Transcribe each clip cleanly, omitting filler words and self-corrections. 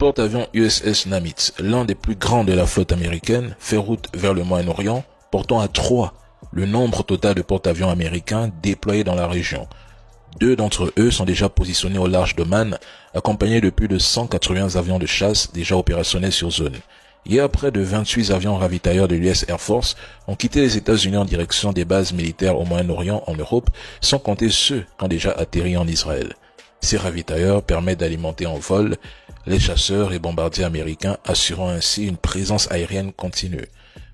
porte-avions USS Nimitz, l'un des plus grands de la flotte américaine, fait route vers le Moyen-Orient, portant à 3 le nombre total de porte-avions américains déployés dans la région. 2 d'entre eux sont déjà positionnés au large d'Oman, accompagnés de plus de 180 avions de chasse déjà opérationnels sur zone. Hier, près de 28 avions ravitailleurs de l'US Air Force ont quitté les États-Unis en direction des bases militaires au Moyen-Orient en Europe, sans compter ceux qui ont déjà atterri en Israël. Ces ravitailleurs permettent d'alimenter en vol les chasseurs et bombardiers américains, assurant ainsi une présence aérienne continue.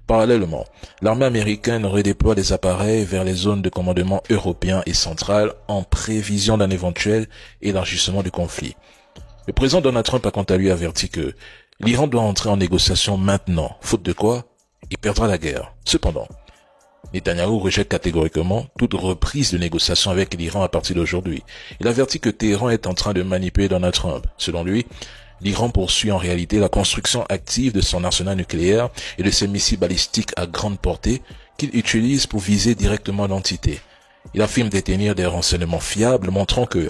Parallèlement, l'armée américaine redéploie des appareils vers les zones de commandement européens et centrales en prévision d'un éventuel élargissement du conflit. Le président Donald Trump a quant à lui averti que l'Iran doit entrer en négociation maintenant, faute de quoi il perdra la guerre. Cependant, Netanyahou rejette catégoriquement toute reprise de négociation avec l'Iran à partir d'aujourd'hui. Il avertit que Téhéran est en train de manipuler Donald Trump. Selon lui, l'Iran poursuit en réalité la construction active de son arsenal nucléaire et de ses missiles balistiques à grande portée qu'il utilise pour viser directement l'entité. Il affirme détenir des renseignements fiables montrant que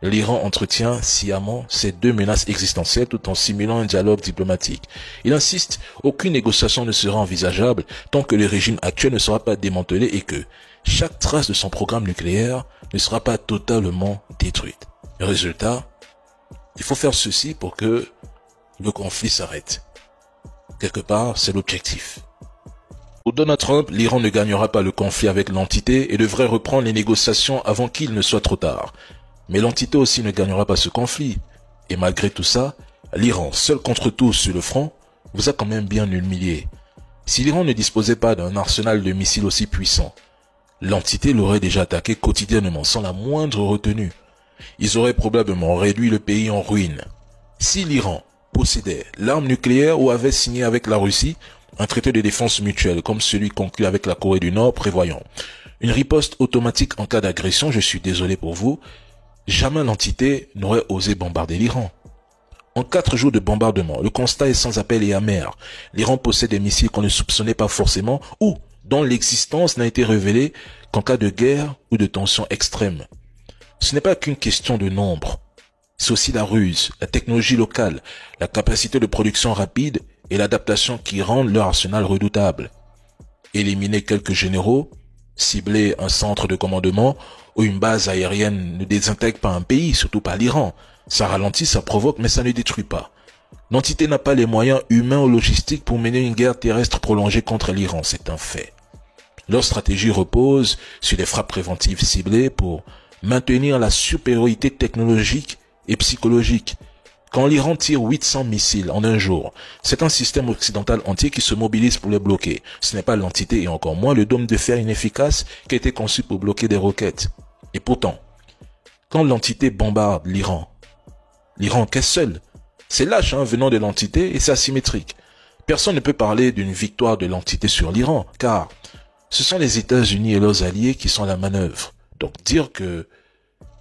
l'Iran entretient sciemment ces 2 menaces existentielles tout en simulant un dialogue diplomatique. Il insiste, aucune négociation ne sera envisageable tant que le régime actuel ne sera pas démantelé et que chaque trace de son programme nucléaire ne sera pas totalement détruite. Résultat, il faut faire ceci pour que le conflit s'arrête. Quelque part, c'est l'objectif. Pour Donald Trump, l'Iran ne gagnera pas le conflit avec l'entité et devrait reprendre les négociations avant qu'il ne soit trop tard. Mais l'entité aussi ne gagnera pas ce conflit. Et malgré tout ça, l'Iran, seul contre tous sur le front, vous a quand même bien humilié. Si l'Iran ne disposait pas d'un arsenal de missiles aussi puissant, l'entité l'aurait déjà attaqué quotidiennement sans la moindre retenue. Ils auraient probablement réduit le pays en ruine. Si l'Iran possédait l'arme nucléaire ou avait signé avec la Russie un traité de défense mutuelle comme celui conclu avec la Corée du Nord prévoyant une riposte automatique en cas d'agression, je suis désolé pour vous, jamais l'entité n'aurait osé bombarder l'Iran. En 4 jours de bombardement, le constat est sans appel et amer. L'Iran possède des missiles qu'on ne soupçonnait pas forcément ou dont l'existence n'a été révélée qu'en cas de guerre ou de tension extrême. Ce n'est pas qu'une question de nombre. C'est aussi la ruse, la technologie locale, la capacité de production rapide et l'adaptation qui rendent leur arsenal redoutable. Éliminer quelques généraux, cibler un centre de commandement ou une base aérienne ne désintègre pas un pays, surtout pas l'Iran. Ça ralentit, ça provoque, mais ça ne détruit pas. L'entité n'a pas les moyens humains ou logistiques pour mener une guerre terrestre prolongée contre l'Iran, c'est un fait. Leur stratégie repose sur des frappes préventives ciblées pour maintenir la supériorité technologique et psychologique. Quand l'Iran tire 800 missiles en un jour, c'est un système occidental entier qui se mobilise pour les bloquer. Ce n'est pas l'entité et encore moins le dôme de fer inefficace qui a été conçu pour bloquer des roquettes. Et pourtant, quand l'entité bombarde l'Iran encaisse seul. C'est lâche venant de l'entité et c'est asymétrique. Personne ne peut parler d'une victoire de l'entité sur l'Iran, car ce sont les États-Unis et leurs alliés qui sont à la manœuvre. Donc dire que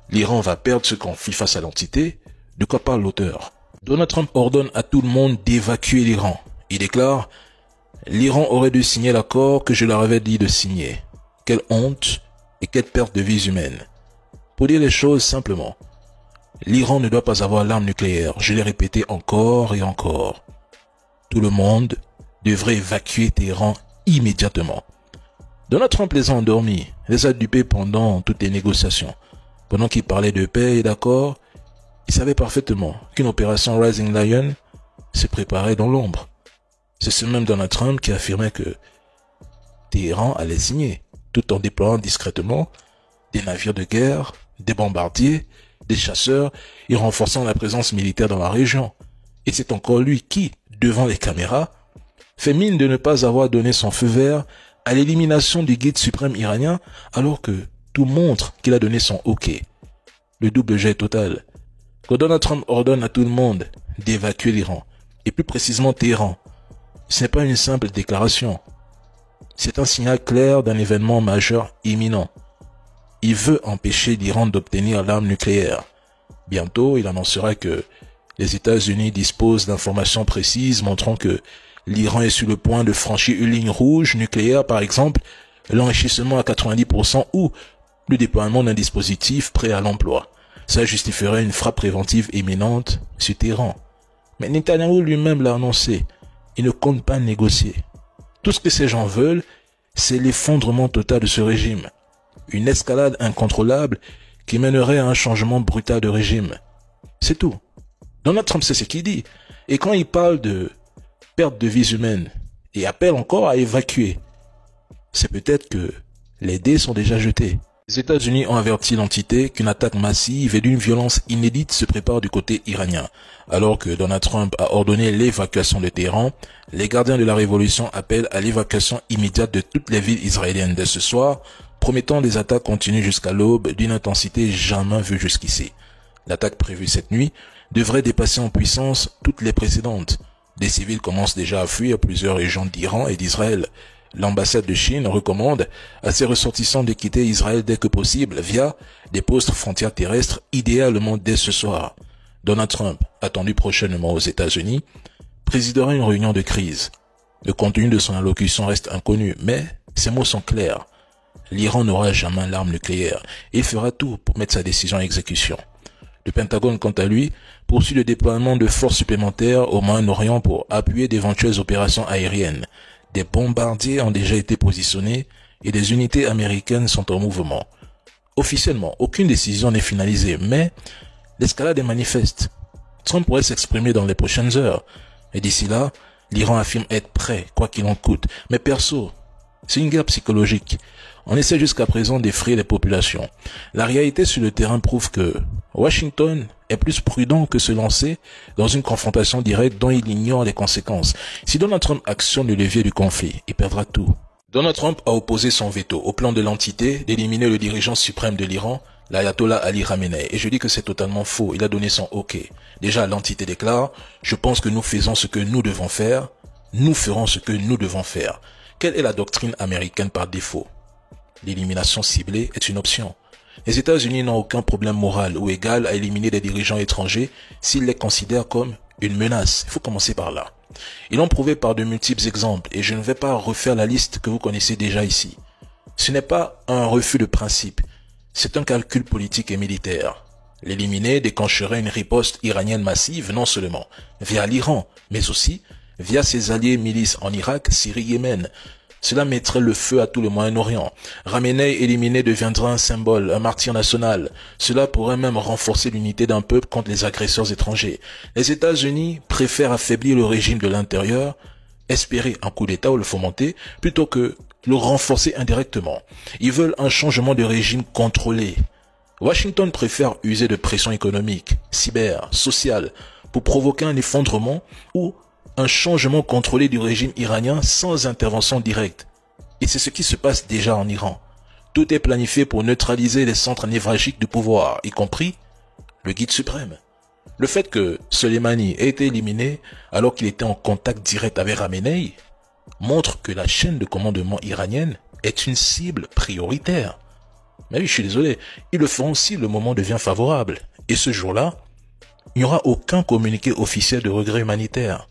l'Iran va perdre ce conflit face à l'entité, de quoi parle l'auteur? Donald Trump ordonne à tout le monde d'évacuer l'Iran. Il déclare « L'Iran aurait dû signer l'accord que je leur avais dit de signer. Quelle honte et quelle perte de vies humaines. » Pour dire les choses simplement, l'Iran ne doit pas avoir l'arme nucléaire, je l'ai répété encore et encore. Tout le monde devrait évacuer Téhéran immédiatement. Donald Trump les a endormis, les a dupés pendant toutes les négociations. Pendant qu'il parlait de paix et d'accord, il savait parfaitement qu'une opération Rising Lion se préparait dans l'ombre. C'est ce même Donald Trump qui affirmait que Téhéran allait signer, tout en déployant discrètement des navires de guerre, des bombardiers, des chasseurs et renforçant la présence militaire dans la région. Et c'est encore lui qui, devant les caméras, fait mine de ne pas avoir donné son feu vert à l'élimination du guide suprême iranien alors que tout montre qu'il a donné son OK. Le double jet total. Quand Donald Trump ordonne à tout le monde d'évacuer l'Iran, et plus précisément Téhéran, ce n'est pas une simple déclaration. C'est un signal clair d'un événement majeur imminent. Il veut empêcher l'Iran d'obtenir l'arme nucléaire. Bientôt, il annoncera que les États-Unis disposent d'informations précises montrant que l'Iran est sur le point de franchir une ligne rouge nucléaire, par exemple, l'enrichissement à 90% ou le déploiement d'un dispositif prêt à l'emploi. Ça justifierait une frappe préventive imminente sur Téhéran. Mais Netanyahou lui-même l'a annoncé. Il ne compte pas négocier. Tout ce que ces gens veulent, c'est l'effondrement total de ce régime. Une escalade incontrôlable qui mènerait à un changement brutal de régime. C'est tout. Donald Trump sait ce qu'il dit. Et quand il parle de perte de vies humaines et appelle encore à évacuer, c'est peut-être que les dés sont déjà jetés. Les États-Unis ont averti l'entité qu'une attaque massive et d'une violence inédite se prépare du côté iranien. Alors que Donald Trump a ordonné l'évacuation de Téhéran, les gardiens de la révolution appellent à l'évacuation immédiate de toutes les villes israéliennes dès ce soir, promettant des attaques continues jusqu'à l'aube d'une intensité jamais vue jusqu'ici. L'attaque prévue cette nuit devrait dépasser en puissance toutes les précédentes. Des civils commencent déjà à fuir plusieurs régions d'Iran et d'Israël. L'ambassade de Chine recommande à ses ressortissants de quitter Israël dès que possible via des postes frontières terrestres, idéalement dès ce soir. Donald Trump, attendu prochainement aux États-Unis, présidera une réunion de crise. Le contenu de son allocution reste inconnu, mais ses mots sont clairs. L'Iran n'aura jamais l'arme nucléaire et il fera tout pour mettre sa décision en exécution. Le Pentagone, quant à lui, poursuit le déploiement de forces supplémentaires au Moyen-Orient pour appuyer d'éventuelles opérations aériennes. Des bombardiers ont déjà été positionnés et des unités américaines sont en mouvement. Officiellement, aucune décision n'est finalisée, mais l'escalade est manifeste. Trump pourrait s'exprimer dans les prochaines heures. Et d'ici là, l'Iran affirme être prêt, quoi qu'il en coûte. Mais perso, c'est une guerre psychologique. On essaie jusqu'à présent d'effrayer les populations. La réalité sur le terrain prouve que Washington est plus prudent que se lancer dans une confrontation directe dont il ignore les conséquences. Si Donald Trump actionne le levier du conflit, il perdra tout. Donald Trump a opposé son veto au plan de l'entité d'éliminer le dirigeant suprême de l'Iran, l'ayatollah Ali Khamenei. Et je dis que c'est totalement faux. Il a donné son OK. Déjà, l'entité déclare « Je pense que nous faisons ce que nous devons faire. Nous ferons ce que nous devons faire. » Quelle est la doctrine américaine par défaut? L'élimination ciblée est une option. Les États-Unis n'ont aucun problème moral ou égal à éliminer des dirigeants étrangers s'ils les considèrent comme une menace. Il faut commencer par là. Ils l'ont prouvé par de multiples exemples et je ne vais pas refaire la liste que vous connaissez déjà ici. Ce n'est pas un refus de principe, c'est un calcul politique et militaire. L'éliminer déclencherait une riposte iranienne massive non seulement via l'Iran, mais aussi via ses alliés milices en Irak, Syrie, Yémen. Cela mettrait le feu à tout le Moyen-Orient. Khamenei éliminé deviendra un symbole, un martyr national. Cela pourrait même renforcer l'unité d'un peuple contre les agresseurs étrangers. Les États-Unis préfèrent affaiblir le régime de l'intérieur, espérer un coup d'État ou le fomenter, plutôt que le renforcer indirectement. Ils veulent un changement de régime contrôlé. Washington préfère user de pression économique, cyber, sociale, pour provoquer un effondrement ou un changement contrôlé du régime iranien sans intervention directe. Et c'est ce qui se passe déjà en Iran. Tout est planifié pour neutraliser les centres névralgiques du pouvoir, y compris le guide suprême. Le fait que Soleimani ait été éliminé alors qu'il était en contact direct avec Khamenei montre que la chaîne de commandement iranienne est une cible prioritaire. Mais oui, je suis désolé, ils le feront si le moment devient favorable. Et ce jour-là, il n'y aura aucun communiqué officiel de regret humanitaire.